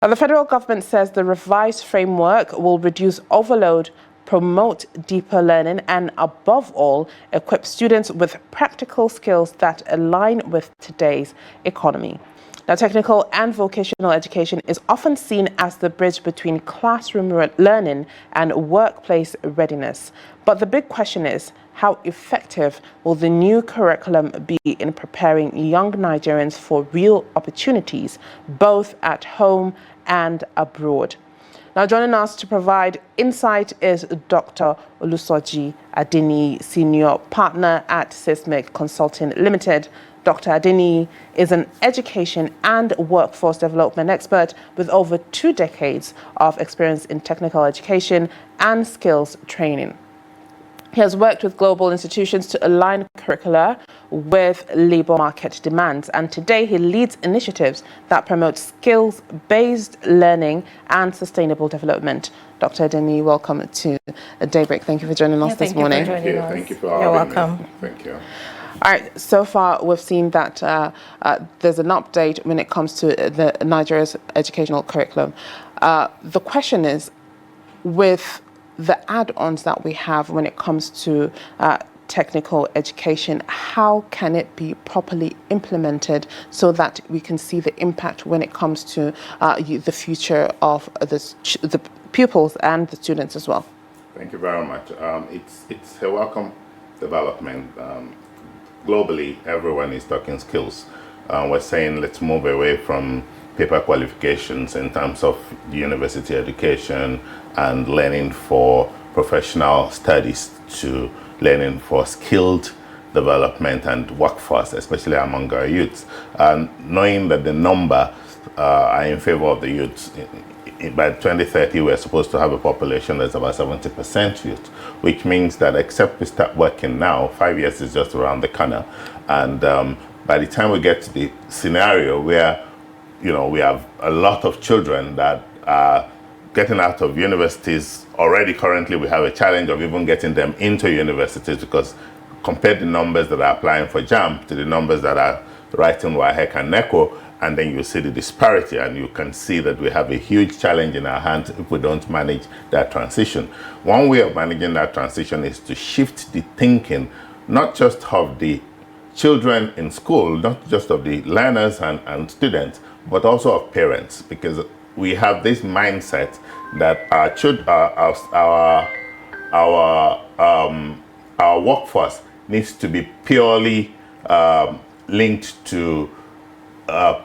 Now, the federal government says the revised framework will reduce overload, promote deeper learning, and above all, equip students with practical skills that align with today's economy. Now, technical and vocational education is often seen as the bridge between classroom learning and workplace readiness. But the big question is, how effective will the new curriculum be in preparing young Nigerians for real opportunities, both at home and abroad? Now, joining us to provide insight is Dr. Olusoji Adeniyi, Senior Partner at Seismic Consulting Limited. Dr. Adeniyi is an education and workforce development expert with over 2 decades of experience in technical education and skills training. He has worked with global institutions to align curricula with labor market demands, and today he leads initiatives that promote skills-based learning and sustainable development. Dr. Adeniyi, welcome to Daybreak. Thank you for joining us this morning. Thank you for having You're welcome. me. Thank you. All right, so far we've seen that there's an update when it comes to the Nigeria's educational curriculum. The question is, with the add-ons that we have when it comes to technical education, how can it be properly implemented so that we can see the impact when it comes to the future of the pupils and the students as well? Thank you very much. It's a welcome development. Globally, everyone is talking skills. We're saying let's move away from paper qualifications in terms of university education and learning for professional studies to learning for skilled development and workforce, especially among our youths. And knowing that the number are in favor of the youths, by 2030 we're supposed to have a population that's about 70% youth, which means that except we start working now, 5 years is just around the corner. And by the time we get to the scenario where we have a lot of children that are getting out of universities already, currently we have a challenge of even getting them into universities, because compare the numbers that are applying for JAMB to the numbers that are writing WAHEC and NECO, and then you see the disparity, and you can see that we have a huge challenge in our hands if we don't manage that transition. One way of managing that transition is to shift the thinking, not just of the children in school, not just of the learners and students, but also of parents, because we have this mindset that our workforce needs to be purely linked to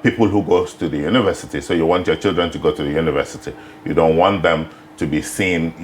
people who goes to the university. So you want your children to go to the university. You don't want them to be seen,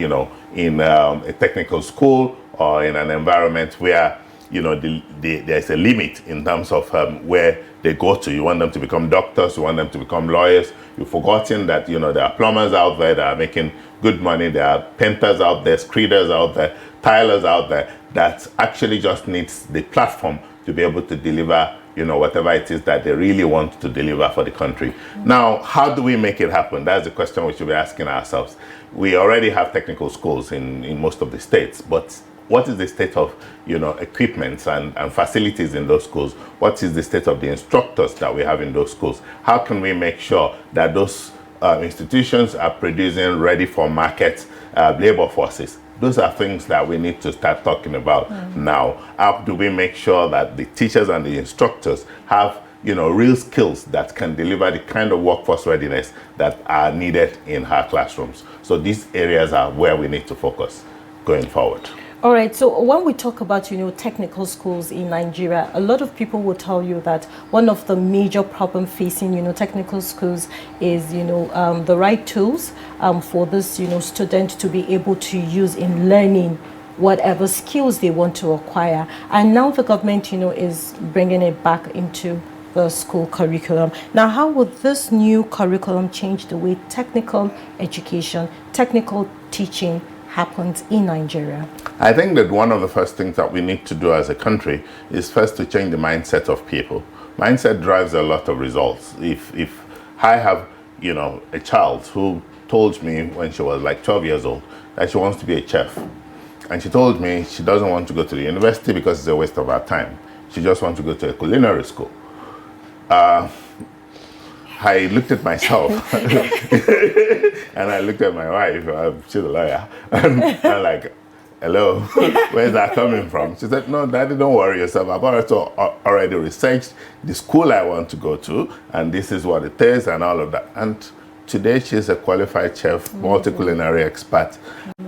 in a technical school or in an environment where, there's a limit in terms of where they go to. You want them to become doctors. You want them to become lawyers. You've forgotten that, there are plumbers out there that are making good money. There are painters out there, screeders out there, tilers out there that actually just needs the platform to be able to deliver whatever it is that they really want to deliver for the country. Mm-hmm. Now, how do we make it happen? That's the question we should be asking ourselves. We already have technical schools in most of the states, but what is the state of equipment and facilities in those schools? What is the state of the instructors that we have in those schools? How can we make sure that those institutions are producing ready for market labor forces? Those are things that we need to start talking about now. How do we make sure that the teachers and the instructors have real skills that can deliver the kind of workforce readiness that are needed in our classrooms? So these areas are where we need to focus going forward. All right, so when we talk about, technical schools in Nigeria, a lot of people will tell you that one of the major problem facing, technical schools is, the right tools for this, student to be able to use in learning whatever skills they want to acquire. And now the government, is bringing it back into the school curriculum. Now, how would this new curriculum change the way technical education, technical teaching happens in Nigeria? I think that one of the first things that we need to do as a country is first to change the mindset of people. Mindset drives a lot of results. If I have, a child who told me when she was like 12 years old that she wants to be a chef, and she told me she doesn't want to go to the university because it's a waste of her time. She just wants to go to a culinary school. I looked at myself and I looked at my wife. She's a lawyer. And I'm like, hello, where's that coming from? She said, no, Daddy, don't worry yourself. I've already researched the school I want to go to, and this is what it is, and all of that. And today, she's a qualified chef, multi-culinary expert,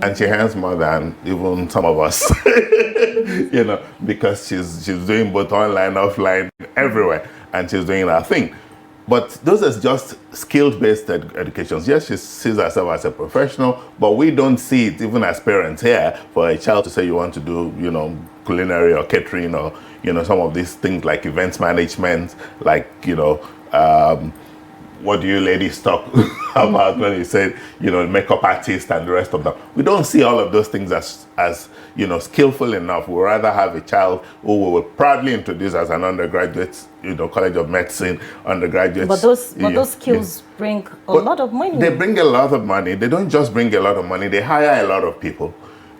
and she earns more than even some of us, because she's doing both online, offline, everywhere, and she's doing her thing. But those are just skill-based educations. Yes, she sees herself as a professional, but we don't see it even as parents here for a child to say you want to do, culinary or catering or, some of these things like events management, like, what do you ladies talk about when you say, makeup artist and the rest of them? We don't see all of those things as skillful enough. We rather have a child who we will proudly introduce as an undergraduate, College of Medicine, undergraduate. But those skills bring a lot of money. They bring a lot of money. They don't just bring a lot of money. They hire a lot of people.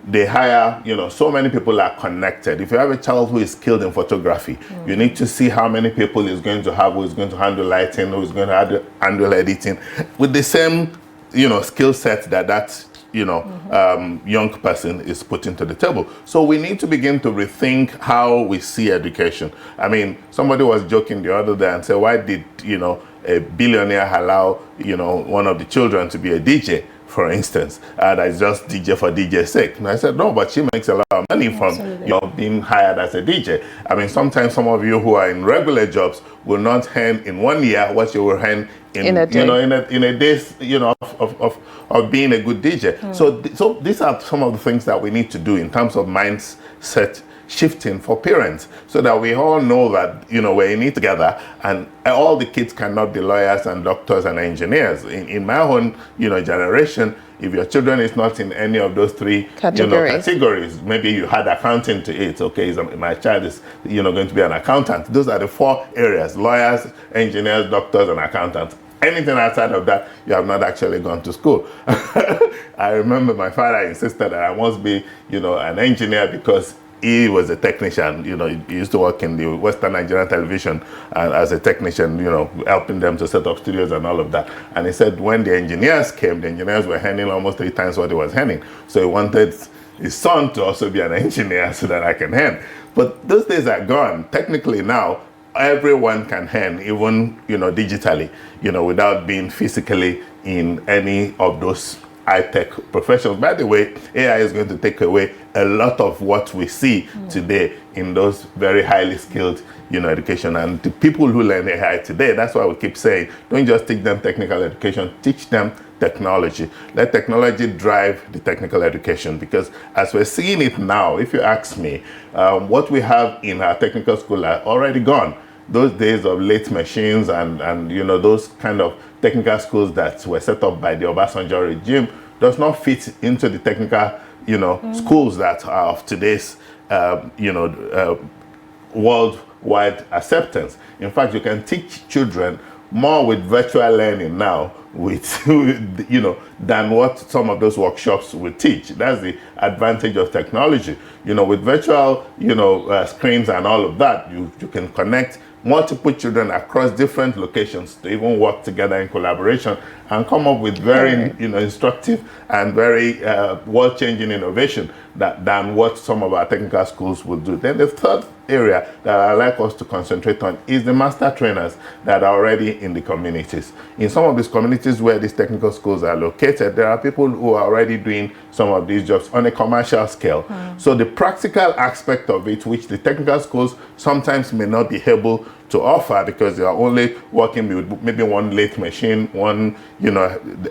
They hire, so many people are connected. If you have a child who is skilled in photography, you need to see how many people he's going to have, who is going to handle lighting, who is going to handle editing, with the same, skill set that young person is putting to the table. So we need to begin to rethink how we see education. I mean, somebody was joking the other day and said, why did, a billionaire allow, one of the children to be a DJ? For instance, that's just DJ for DJ's sake. And I said, no, but she makes a lot of money from being hired as a DJ. I mean, sometimes some of you who are in regular jobs will not earn in 1 year what you will earn in a day, in a days, of being a good DJ. So these are some of the things that we need to do in terms of mindset shifting for parents, so that we all know that we're in it together, and all the kids cannot be lawyers and doctors and engineers. In my own generation, if your children is not in any of those three categories, maybe you had accounting to it. Okay, so my child is going to be an accountant. Those are the 4 areas: lawyers, engineers, doctors, and accountants. Anything outside of that, you have not actually gone to school. I remember my father insisted that I must be an engineer because he was a technician. He used to work in the Western Nigerian television as a technician, helping them to set up studios and all of that. And he said when the engineers came, the engineers were earning almost 3 times what he was earning. So he wanted his son to also be an engineer so that I can earn. But those days are gone. Technically now, everyone can earn, even digitally, without being physically in any of those high-tech professions. By the way, AI is going to take away a lot of what we see today in those very highly skilled education. And the people who learn AI today, that's why we keep saying, don't just teach them technical education, teach them technology. Let technology drive the technical education, because as we're seeing it now, if you ask me, what we have in our technical school are already gone. Those days of late machines and those kind of technical schools that were set up by the Obasanjo regime does not fit into the technical schools that are of today's worldwide acceptance. In fact, you can teach children more with virtual learning now than what some of those workshops will teach. That's the advantage of technology. With virtual screens and all of that, you can connect multiple children across different locations to even work together in collaboration and come up with very instructive and very world-changing innovation than what some of our technical schools will do. Then the third area that I like us to concentrate on is the master trainers that are already in the communities. In some of these communities where these technical schools are located, there are people who are already doing some of these jobs on a commercial scale. So the practical aspect of it, which the technical schools sometimes may not be able to offer because they are only working with maybe one lathe machine, one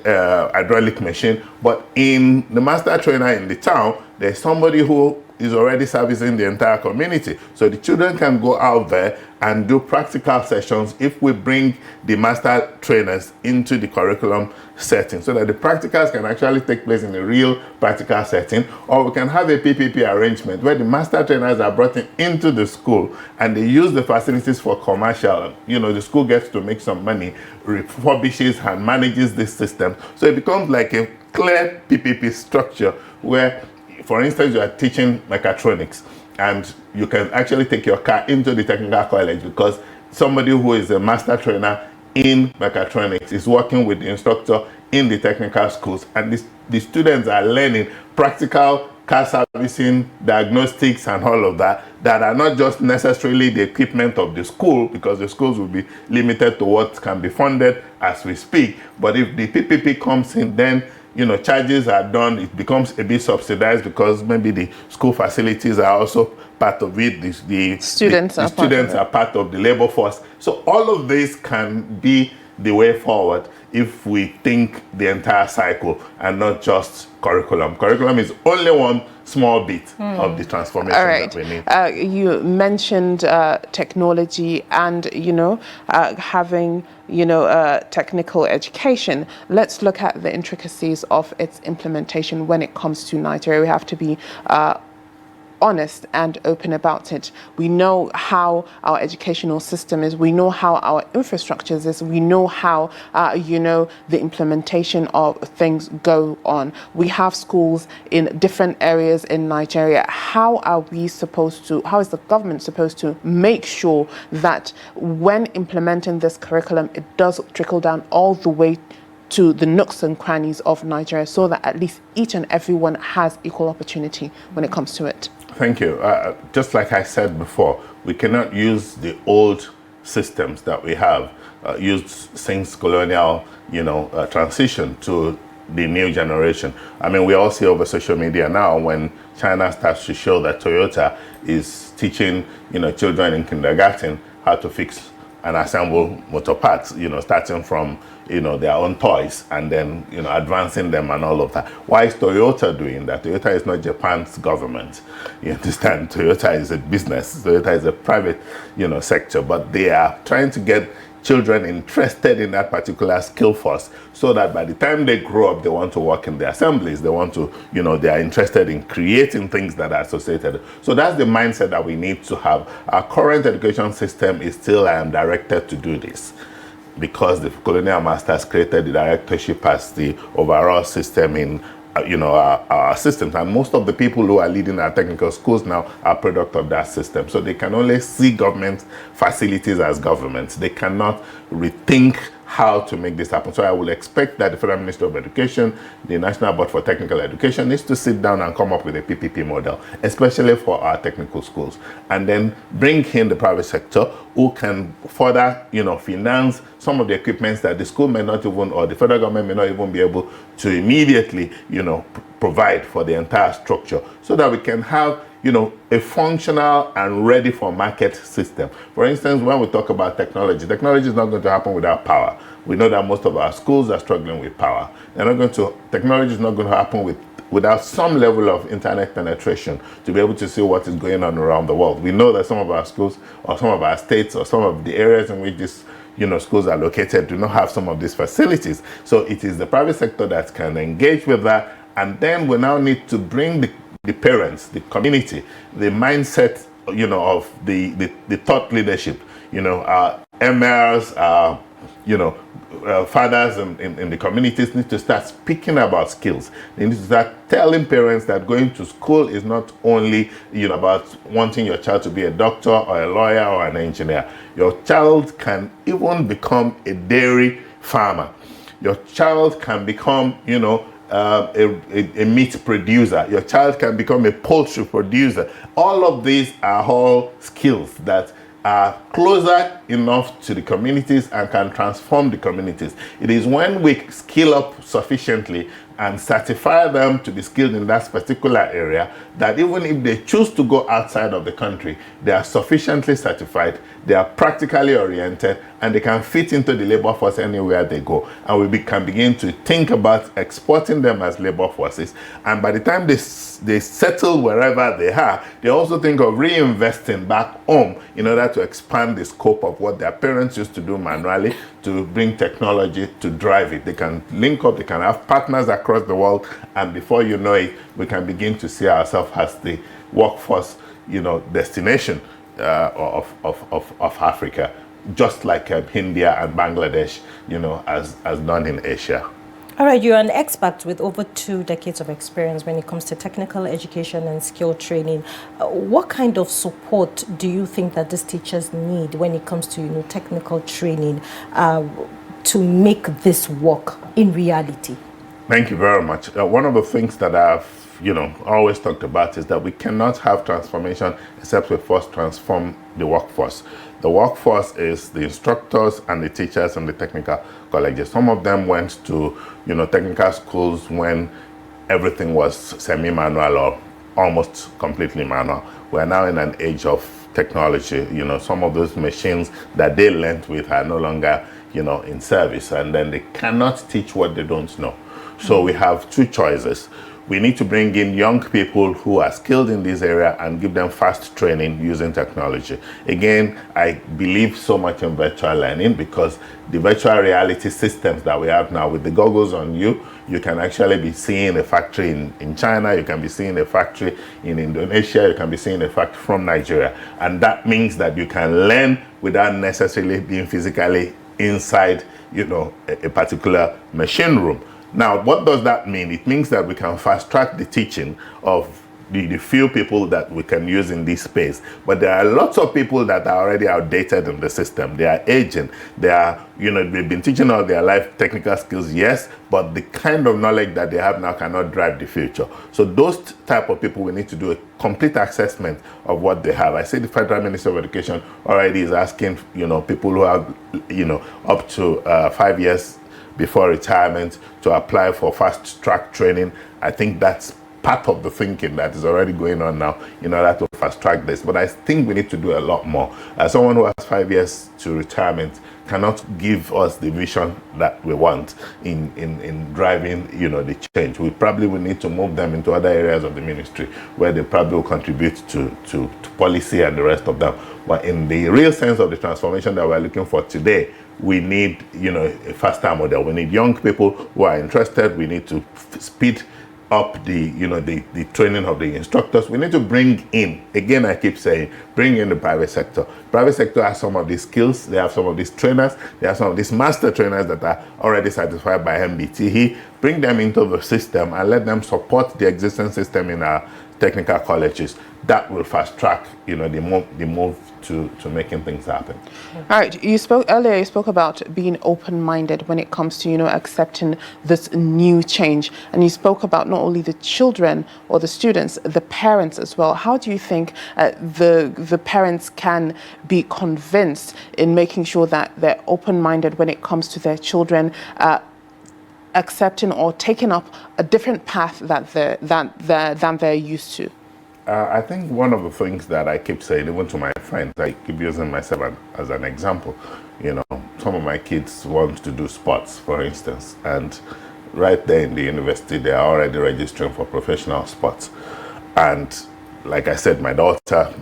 hydraulic machine, but in the master trainer in the town, there's somebody who is already servicing the entire community. So the children can go out there and do practical sessions if we bring the master trainers into the curriculum setting, so that the practicals can actually take place in a real practical setting. Or we can have a PPP arrangement where the master trainers are brought into the school and they use the facilities for commercial. The school gets to make some money, refurbishes and manages this system. So it becomes like a clear PPP structure where, for instance, you are teaching mechatronics and you can actually take your car into the technical college because somebody who is a master trainer in mechatronics is working with the instructor in the technical schools, and the students are learning practical car servicing, diagnostics, and all of that are not just necessarily the equipment of the school, because the schools will be limited to what can be funded as we speak. But if the PPP comes in, then charges are done, it becomes a bit subsidized, because maybe the school facilities are also part of it, the students are part of the labor force. So all of this can be the way forward if we think the entire cycle and not just curriculum. Curriculum is only one small bit of the transformation that we need. You mentioned technology and, having, technical education. Let's look at the intricacies of its implementation when it comes to Nigeria. We have to be honest and open about it. We know how our educational system is. We know how our infrastructures is. We know how, the implementation of things go on. We have schools in different areas in Nigeria. How is the government supposed to make sure that when implementing this curriculum, it does trickle down all the way to the nooks and crannies of Nigeria, so that at least each and everyone has equal opportunity when it comes to it? Thank you. Just like I said before, we cannot use the old systems that we have used since colonial, transition to the new generation. I mean, we all see over social media now when China starts to show that Toyota is teaching, children in kindergarten how to fix and assemble motor parts, starting from, their own toys, and then, advancing them and all of that. Why is Toyota doing that? Toyota is not Japan's government. You understand? Toyota is a business. Toyota is a private, sector, but they are trying to get children interested in that particular skill force, so that by the time they grow up, they want to work in the assemblies. They want to, they are interested in creating things that are associated. So that's the mindset that we need to have. Our current education system is still directed to do this, because the colonial masters created the directorship as the overall system in our systems, and most of the people who are leading our technical schools now are product of that system. So they can only see government facilities as governments. They cannot rethink how to make this happen. So I will expect that the Federal Ministry of Education, the National Board for Technical Education, needs to sit down and come up with a PPP model, especially for our technical schools, and then bring in the private sector who can further, finance some of the equipments that the school may not even, or the federal government may not even be able to immediately, provide for the entire structure, so that we can have, a functional and ready for market system. For instance, when we talk about technology is not going to happen without power. We know that most of our schools are struggling with power. Technology is not going to happen without some level of internet penetration to be able to see what is going on around the world. We know that some of our schools, or some of our states, or some of the areas in which these schools are located do not have some of these facilities. So it is the private sector that can engage with that, and then we now need to bring the parents, the community, the mindset, of the thought leadership, our MLs, fathers in the communities need to start speaking about skills. They need to start telling parents that going to school is not only about wanting your child to be a doctor or a lawyer or an engineer. Your child can even become a dairy farmer. Your child can become, a meat producer. Your child can become a poultry producer. All of these are all skills that are closer enough to the communities and can transform the communities. It is when we skill up sufficiently and certify them to be skilled in that particular area that even if they choose to go outside of the country, they are sufficiently certified, they are practically oriented, and they can fit into the labor force anywhere they go. And we can begin to think about exporting them as labor forces. And by the time they settle wherever they are, they also think of reinvesting back home in order to expand the scope of what their parents used to do manually, to bring technology to drive it. They can link up, they can have partners across the world, and before you know it, we can begin to see ourselves as the workforce, destination of Africa, just like India and Bangladesh, has done in Asia. All right, you're an expert with over 2 decades of experience when it comes to technical education and skill training. What kind of support do you think that these teachers need when it comes to technical training to make this work in reality? Thank you very much. One of the things that I've always talked about is that we cannot have transformation except we first transform the workforce. The workforce is the instructors and the teachers and the technical colleges. Some of them went to technical schools when everything was semi-manual or almost completely manual. We're now in an age of technology. Some of those machines that they learned with are no longer in service, and then they cannot teach what they don't know. So we have two choices. We need to bring in young people who are skilled in this area and give them fast training using technology. Again, I believe so much in virtual learning because the virtual reality systems that we have now with the goggles on you can actually be seeing a factory in China, you can be seeing a factory in Indonesia, you can be seeing a factory from Nigeria. And that means that you can learn without necessarily being physically inside, a particular machine room. Now, what does that mean? It means that we can fast track the teaching of the few people that we can use in this space. But there are lots of people that are already outdated in the system. They are aging. They are, they've been teaching all their life technical skills, yes, but the kind of knowledge that they have now cannot drive the future. So those type of people, we need to do a complete assessment of what they have. I say the Federal Ministry of Education already is asking, people who have, up to 5 years before retirement to apply for fast track training. I think that's part of the thinking that is already going on now in order to fast track this. But I think we need to do a lot more. As someone who has 5 years to retirement cannot give us the vision that we want in driving, the change. We probably will need to move them into other areas of the ministry where they probably will contribute to policy and the rest of them. But in the real sense of the transformation that we're looking for today, we need, a faster model. We need young people who are interested. We need to speed up the training of the instructors. We need to bring in, again, I keep saying, bring in the private sector. Private sector has some of these skills. They have some of these trainers. They have some of these master trainers that are already certified by MBTE. Bring them into the system and let them support the existing system in our technical colleges. That will fast track, the move to making things happen. All right, you spoke about being open-minded when it comes to, accepting this new change. And you spoke about not only the children or the students, the parents as well. How do you think the parents can be convinced in making sure that they're open-minded when it comes to their children accepting or taking up a different path than they're used to? I think one of the things that I keep saying, even to my friends, I keep using myself as an example. Some of my kids want to do sports, for instance, and right there in the university, they are already registering for professional sports. And like I said, my daughter,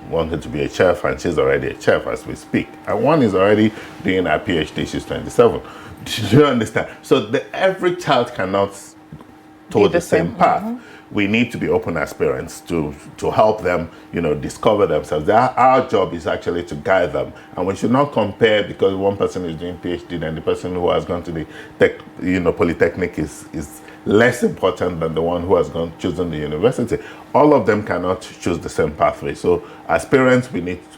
wanted to be a chef, and she's already a chef as we speak. And one is already doing her PhD, she's 27. Do you understand? So every child cannot toward the same path. Mm-hmm. We need to be open as parents to help them, discover themselves. Our job is actually to guide them, and we should not compare because one person is doing PhD and the person who has gone to the polytechnic is less important than the one who has chosen the university. All of them cannot choose the same pathway. So as parents,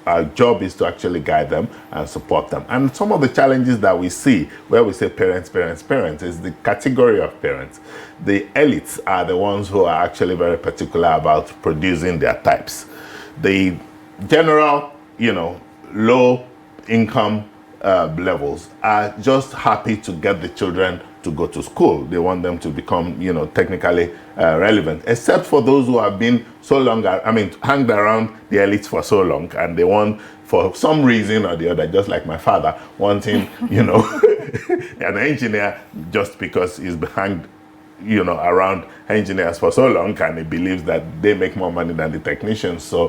our job is to actually guide them and support them. And some of the challenges that we see where we say parents is the category of parents. The elites are the ones who are actually very particular about producing their types. The general, low income levels are just happy to get the children to go to school. They want them to become, technically relevant, except for those who have been so long, hanged around the elites for so long, and they want, for some reason or the other, just like my father, wanting, an engineer just because he's hanged, around engineers for so long, and he believes that they make more money than the technicians, so,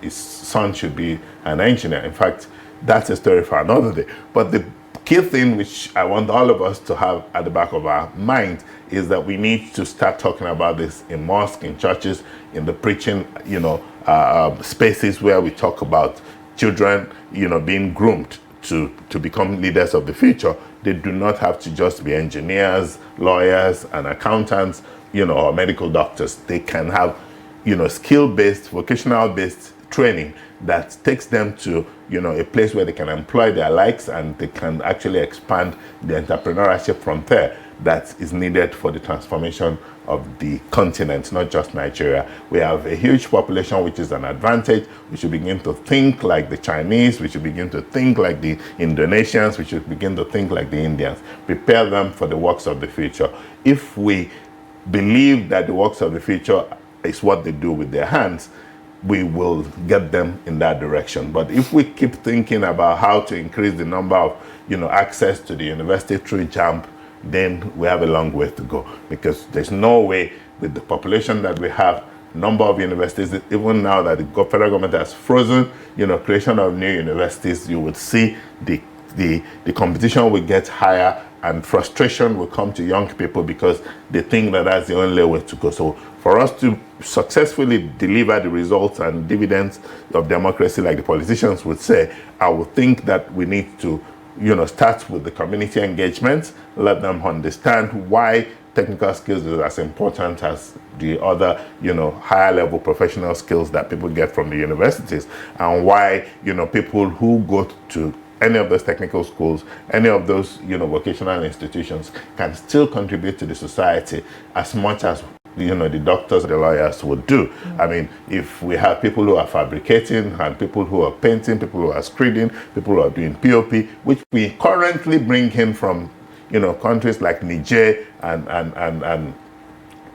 his son should be an engineer. In fact, that's a story for another day. But the key thing which I want all of us to have at the back of our mind is that we need to start talking about this in mosques, in churches, in the preaching, spaces where we talk about children, being groomed to become leaders of the future. They do not have to just be engineers, lawyers, and accountants, or medical doctors. They can have, skill-based, vocational-based training that takes them to, a place where they can employ their likes, and they can actually expand the entrepreneurship from there that is needed for the transformation of the continent, not just Nigeria. We have a huge population, which is an advantage. We should begin to think like the Chinese. We should begin to think like the Indonesians. We should begin to think like the Indians. Prepare them for the works of the future. If we believe that the works of the future is what they do with their hands, we will get them in that direction. But if we keep thinking about how to increase the number of, access to the university through JAMB, then we have a long way to go, because there's no way, with the population that we have, number of universities, even now that the federal government has frozen, creation of new universities, you would see the competition will get higher, and frustration will come to young people because they think that that's the only way to go. So for us to successfully deliver the results and dividends of democracy, like the politicians would say, I would think that we need to start with the community engagement, let them understand why technical skills is as important as the other, higher level professional skills that people get from the universities, and why, people who go to any of those technical schools, any of those, vocational institutions can still contribute to the society as much as the doctors, the lawyers would do. I mean, if we have people who are fabricating, and people who are painting, people who are screening, people who are doing POP, which we currently bring in from, countries like Niger and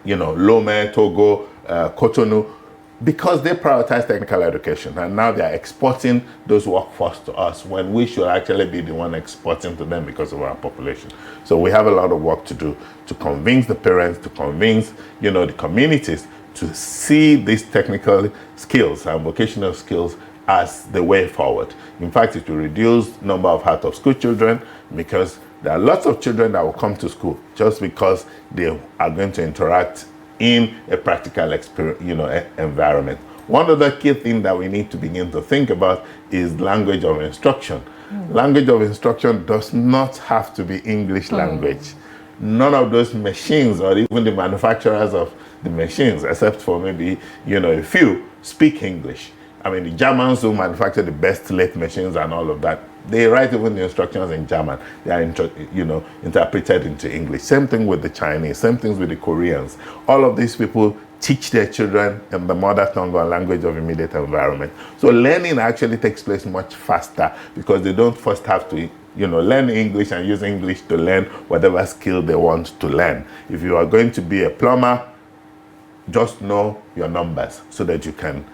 Lome, Togo, Cotonou, because they prioritize technical education, and now they are exporting those workforce to us when we should actually be the one exporting to them because of our population. So we have a lot of work to do to convince the parents, to convince, the communities to see these technical skills and vocational skills as the way forward. In fact, it will reduce number of out-of-school children, because there are lots of children that will come to school just because they are going to interact in a practical environment. One other key thing that we need to begin to think about is language of instruction. Language of instruction does not have to be English language. None of those machines, or even the manufacturers of the machines, except for maybe a few, speak English. I mean, the Germans who manufacture the best lathe machines and all of that, they write even the instructions in German. They are, interpreted into English. Same thing with the Chinese. Same things with the Koreans. All of these people teach their children in the mother tongue or language of immediate environment. So learning actually takes place much faster, because they don't first have to, learn English and use English to learn whatever skill they want to learn. If you are going to be a plumber, just know your numbers so that you can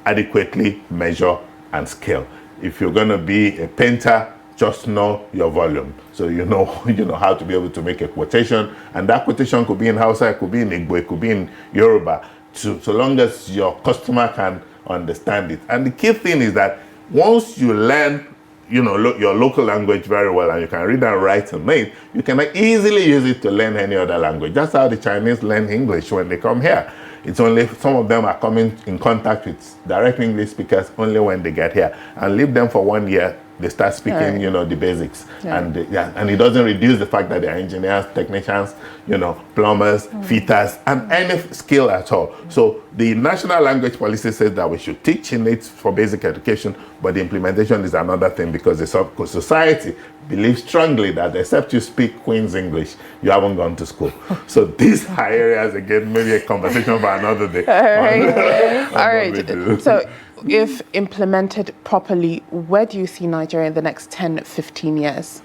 adequately measure and scale. If you're going to be a painter, just know your volume, so you know how to be able to make a quotation, and that quotation could be in Hausa, it could be in Igbo, it could be in Yoruba, so long as your customer can understand it. And the key thing is that once you learn your local language very well, and you can read and write and read, you can easily use it to learn any other language. That's how the Chinese learn English when they come here. It's only some of them are coming in contact with direct English speakers only when they get here, and leave them for 1 year, they start speaking, the basics. Yeah. And it doesn't reduce the fact that they're engineers, technicians, plumbers, fitters, and any skill at all. So the national language policy says that we should teach in it for basic education, but the implementation is another thing, because the society believes strongly that except you speak Queen's English, you haven't gone to school. So these are areas, again, maybe a conversation for another day. All right. So if implemented properly, where do you see Nigeria in the next 10, 15 years?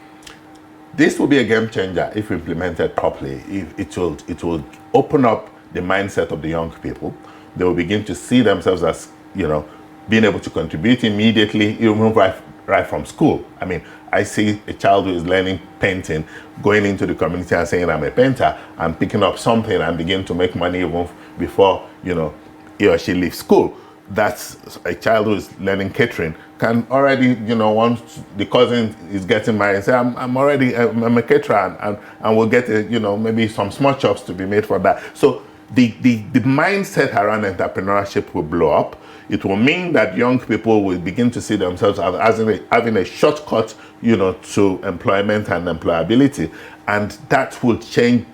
This will be a game changer if implemented properly. It will open up the mindset of the young people. They will begin to see themselves as, being able to contribute immediately, even right from school. I mean, I see a child who is learning painting, going into the community and saying, I'm a painter, and picking up something and begin to make money even before, he or she leaves school. That's a child who is learning catering can already, once the cousin is getting married, say, I'm a caterer, and we'll get, maybe some small chops to be made for that. So the mindset around entrepreneurship will blow up. it will mean that young people will begin to see themselves as having a shortcut, to employment and employability. And that will change,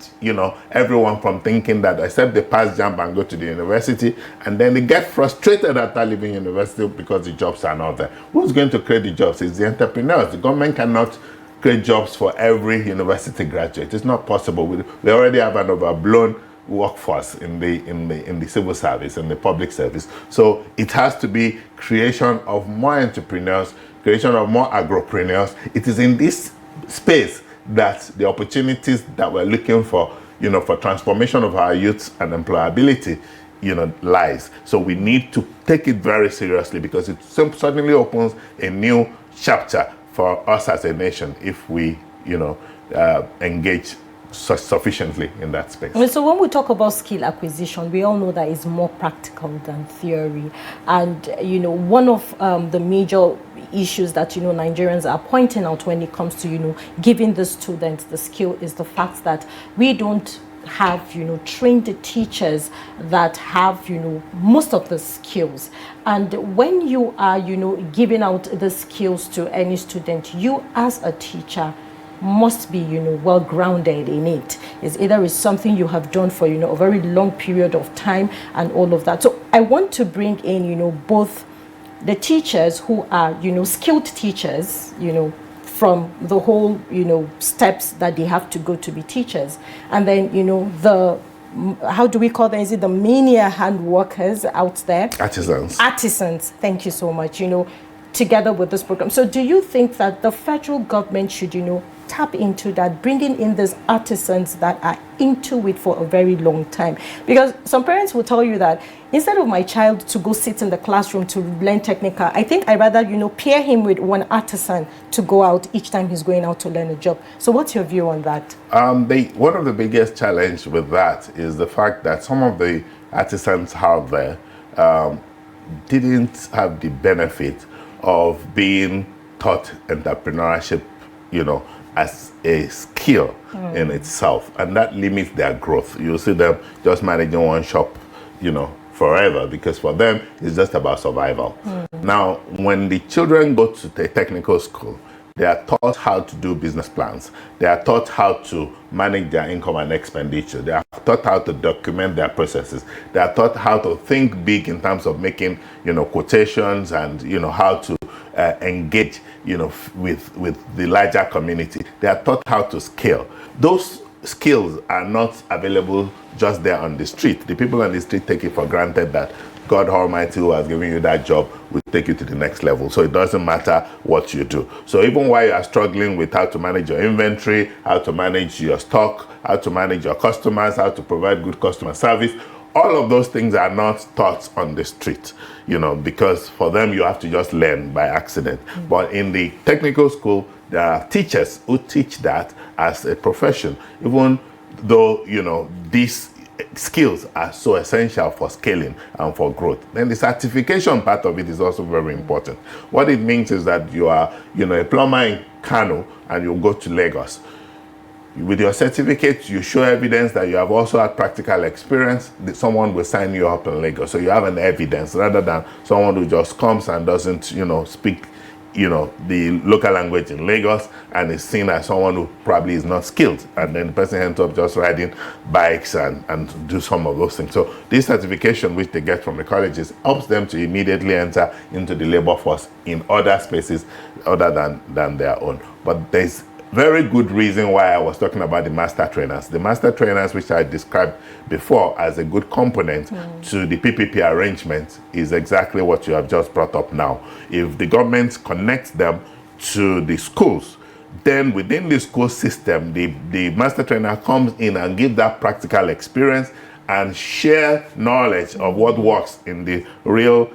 everyone from thinking that except they pass JAMB and go to the university, and then they get frustrated after leaving university because the jobs are not there. Who's going to create the jobs? It's the entrepreneurs. The government cannot create jobs for every university graduate. It's not possible. We already have an overblown workforce in the civil service and the public service. So it has to be creation of more entrepreneurs, creation of more agropreneurs. It is in this space that the opportunities that we're looking for, for transformation of our youth and employability, lies. So we need to take it very seriously, because it certainly opens a new chapter for us as a nation if we, engage sufficiently in that space. So when we talk about skill acquisition, we all know that it's more practical than theory. And, one of the major issues that, Nigerians are pointing out when it comes to, giving the students the skill is the fact that we don't have, trained teachers that have, most of the skills. And when you are, giving out the skills to any student, you as a teacher must be, well grounded in it. It's either something you have done for, a very long period of time and all of that. So I want to bring in, both the teachers who are, skilled teachers, from the whole, steps that they have to go to be teachers. And then, the, how do we call them? Is it the mania hand workers out there? Artisans. Artisans, thank you so much, together with this program. So do you think that the federal government should, tap into that, bringing in these artisans that are into it for a very long time? Because some parents will tell you that instead of my child to go sit in the classroom to learn technical, I think I'd rather, pair him with one artisan to go out each time he's going out to learn a job. So what's your view on that? One of the biggest challenge with that is the fact that some of the artisans out there didn't have the benefit of being taught entrepreneurship, as a skill in itself, and that limits their growth. You'll see them just managing one shop, forever, because for them it's just about survival. Now, when the children go to the technical school, they are taught how to do business plans. They are taught how to manage their income and expenditure. They are taught how to document their processes. They are taught how to think big in terms of making, quotations, and, how to engage, with the larger community. They are taught how to scale. Those skills are not available just there on the street. The people on the street take it for granted that God Almighty, who has given you that job, will take you to the next level. So it doesn't matter what you do. So even while you are struggling with how to manage your inventory, how to manage your stock, how to manage your customers, how to provide good customer service, all of those things are not taught on the street, because for them you have to just learn by accident. But in the technical school, there are teachers who teach that as a profession, even though, these skills are so essential for scaling and for growth. Then the certification part of it is also very important. What it means is that you are, a plumber in Kano and you go to Lagos. With your certificate, you show evidence that you have also had practical experience. Someone will sign you up in Lagos. So you have an evidence rather than someone who just comes and doesn't, speak, the local language in Lagos and is seen as someone who probably is not skilled. And then the person ends up just riding bikes and do some of those things. So this certification, which they get from the colleges, helps them to immediately enter into the labor force in other spaces other than their own. But there's very good reason why I was talking about the master trainers. The master trainers, which I described before as a good component to the PPP arrangement, is exactly what you have just brought up now. If the government connects them to the schools, then within the school system, the master trainer comes in and gives that practical experience and share knowledge of what works in the real,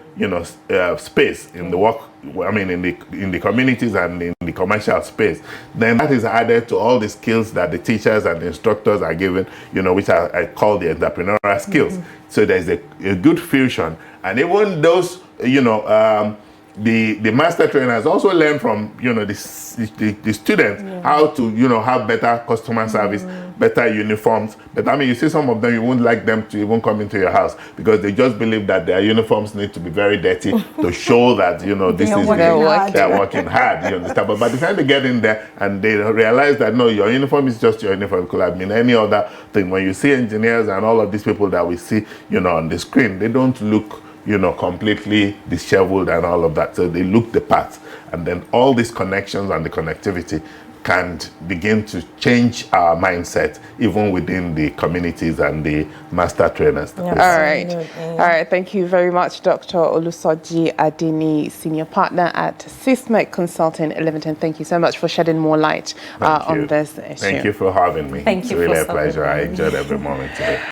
space, in the work, in the communities and in the commercial space. Then that is added to all the skills that the teachers and the instructors are given, which I call the entrepreneurial skills. So there's a good fusion. And even those, the master trainers also learn from, the students how to, have better customer service, better uniforms. But I mean, you see some of them, you won't like them to even come into your house because they just believe that their uniforms need to be very dirty to show that, you know, this is they're working hard, you understand? But by the time they get in there and they realize that, no, your uniform is just your uniform, it could have been any other thing. When you see engineers and all of these people that we see, you know, on the screen, they don't look, you know, completely disheveled and all of that. So they look the part. And then all these connections and the connectivity can begin to change our mindset, even within the communities and the master trainers. All right. Thank you very much, Dr. Olusoji Adeniyi, Senior Partner at Seismic Consulting, 1110. Thank you so much for shedding more light on this issue. Thank you for having me. Thank you. It's really a pleasure. I enjoyed every moment today.